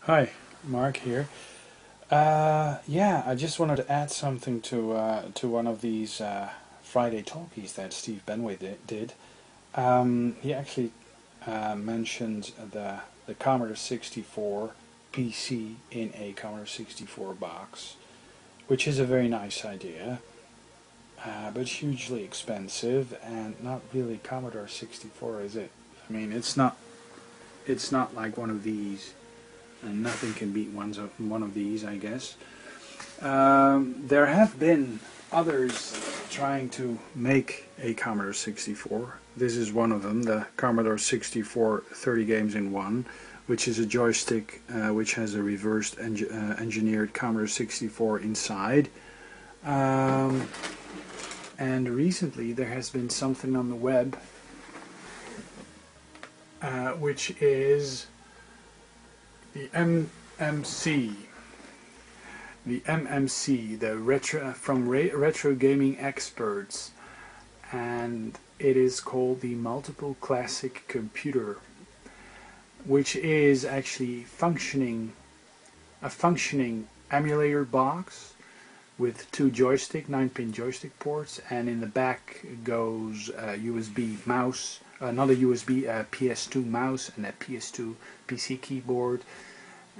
Hi, Mark here. Yeah, I just wanted to add something to one of these Friday Talkies that SteveBenway did. He actually mentioned the Commodore 64 PC in a Commodore 64 box, which is a very nice idea, but hugely expensive and not really Commodore 64, is it? I mean, it's not. It's not like one of these, and nothing can beat one of these, I guess. There have been others trying to make a Commodore 64. This is one of them, the Commodore 64 30 games in one, which is a joystick which has a reversed engineered Commodore 64 inside. And recently there has been something on the web which is the MMC. The MMC, the Retro Gaming Experts, and it is called the Multiple Classic Computer, which is actually a functioning emulator box with two 9-pin joystick ports, and in the back goes a USB mouse, another USB PS2 mouse, and a PS2 PC keyboard,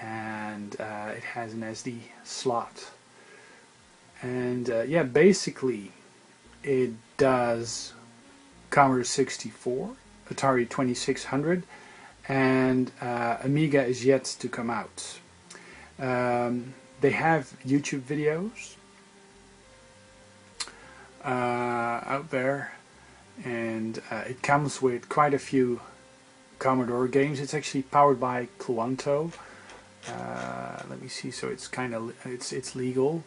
and it has an SD slot. And yeah, basically it does Commodore 64, Atari 2600, and Amiga is yet to come out. They have YouTube videos out there, and it comes with quite a few Commodore games. It's actually powered by Cluanto. Let me see. So it's it's legal.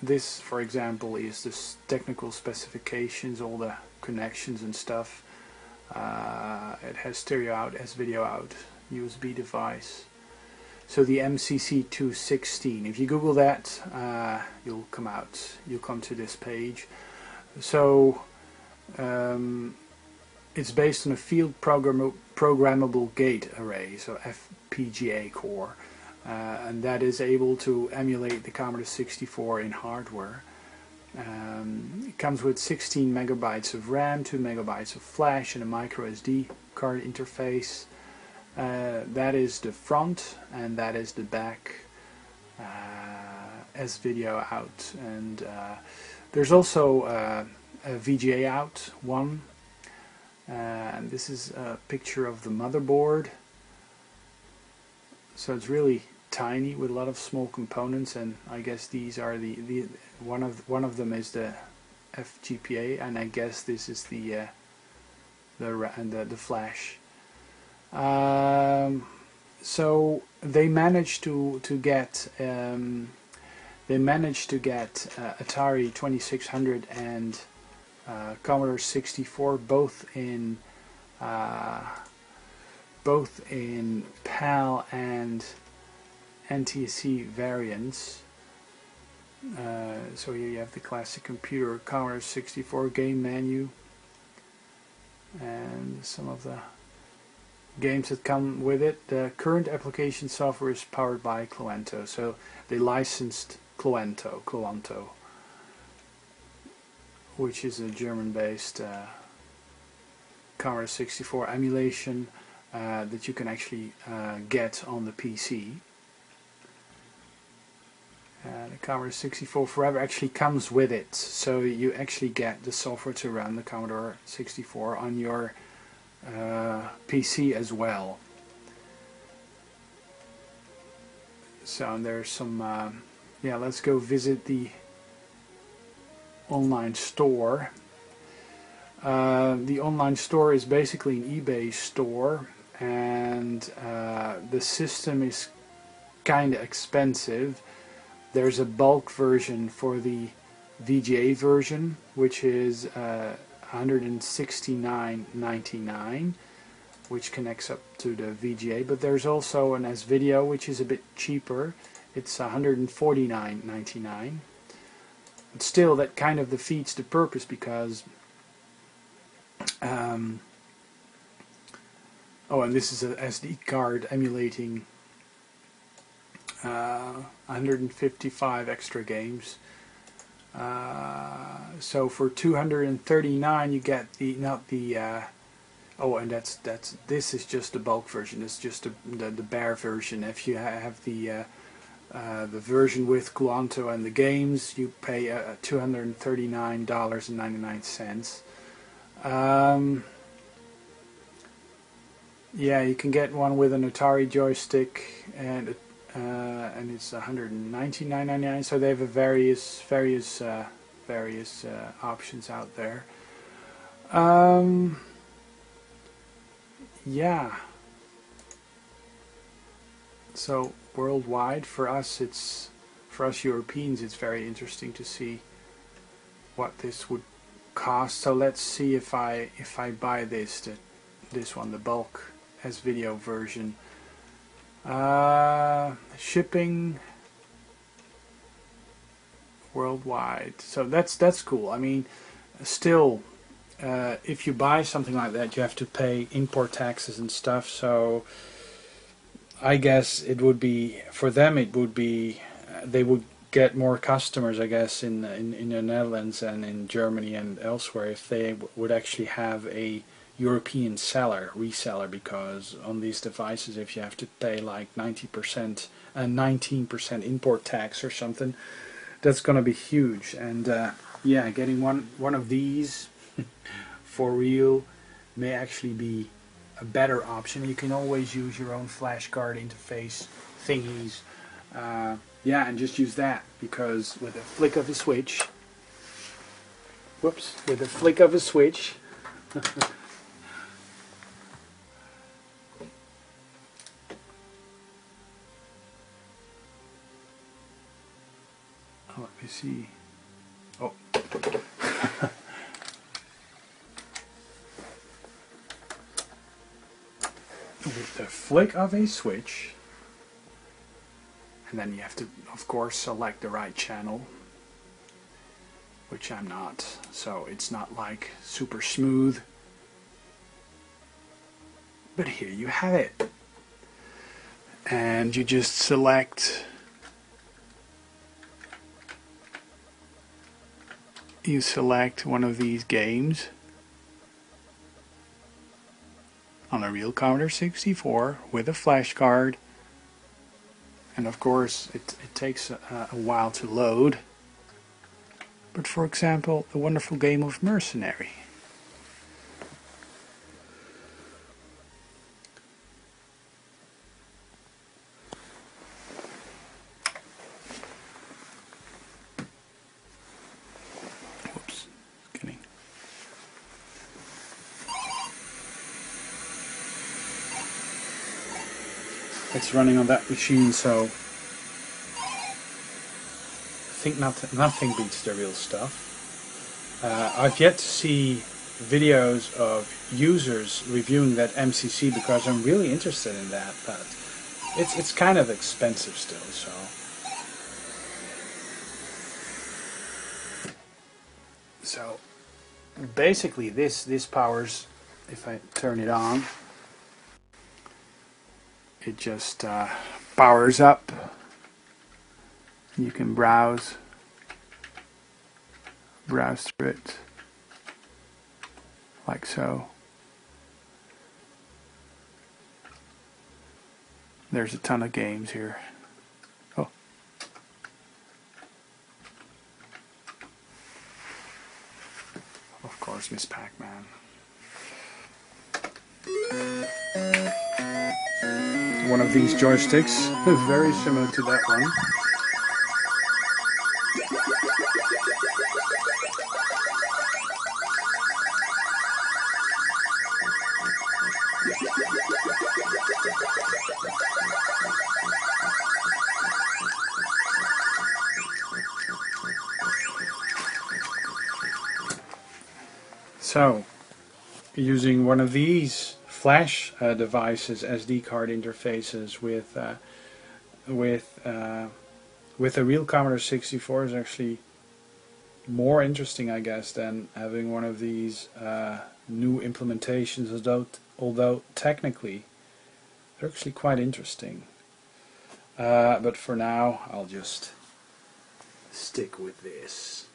This, for example, is the technical specifications, all the connections and stuff. It has stereo out, has video out, USB device. So the MCC 216. If you Google that, you'll come to this page. So it's based on a field programmable gate array, so FPGA core, and that is able to emulate the Commodore 64 in hardware. It comes with 16 megabytes of RAM, 2 megabytes of flash, and a micro SD card interface. That is the front, and that is the back as video out. And there's also a VGA out one. And this is a picture of the motherboard. So it's really tiny with a lot of small components, and I guess these are the one of them is the FGPA, and I guess this is the flash. So they managed to get Atari 2600 and Commodore 64 both in PAL and NTSC variants. So here you have the classic computer Commodore 64 game menu and some of the games that come with it. The current application software is powered by Cluanto, so they licensed Cluanto, which is a German-based Commodore 64 emulation that you can actually get on the PC. The Commodore 64 Forever actually comes with it, so you actually get the software to run the Commodore 64 on your PC as well. So there's some, yeah, let's go visit the online store. The online store is basically an eBay store, and the system is kind of expensive. There's a bulk version for the VGA version, which is $169.99, which connects up to the VGA, but there's also an S-Video, which is a bit cheaper. It's $149.99. But still, that kind of defeats the purpose, because a Oh, and this is a SD card emulating 155 extra games. So for 239 you get the not the oh, and this is just the bulk version. It's just the bare version. If you have the version with Quanto and the games, you pay $239.99. Yeah, you can get one with an Atari joystick, and it's $199.99. So they have various options out there. Yeah. So worldwide, for us Europeans, it's very interesting to see what this would cost. So let's see if I buy this one, the bulk as video version. Shipping worldwide. So that's cool. I mean, still, if you buy something like that, you have to pay import taxes and stuff. So I guess it would be, for them, it would be, they would get more customers, I guess, in the Netherlands and in Germany and elsewhere if they would actually have a European reseller, because on these devices, if you have to pay like 90% and 19% import tax or something, that's going to be huge. And yeah, getting one of these for real may actually be a better option. You can always use your own flash card interface thingies, yeah, and just use that, because with a flick of a switch, whoops, with a flick of a switch, oh, let me see. Oh. With the flick of a switch, and then you have to, of course, select the right channel, which I'm not, so it's not like super smooth. But here you have it. And you just select, one of these games on a real Commodore 64 with a flash card, and of course it takes a while to load. But for example, the wonderful game of Mercenary. Whoops, kidding. It's running on that machine, so I think nothing beats the real stuff. I've yet to see videos of users reviewing that MCC, because I'm really interested in that, but it's kind of expensive still. So basically this powers, if I turn it on, it just powers up. You can browse through it like so. There's a ton of games here. Oh, of course, Miss Pac-Man. One of these joysticks, very similar to that one. So, using one of these flash devices, SD card interfaces with a real Commodore 64 is actually more interesting, I guess, than having one of these new implementations, although technically they're actually quite interesting. But for now, I'll just stick with this.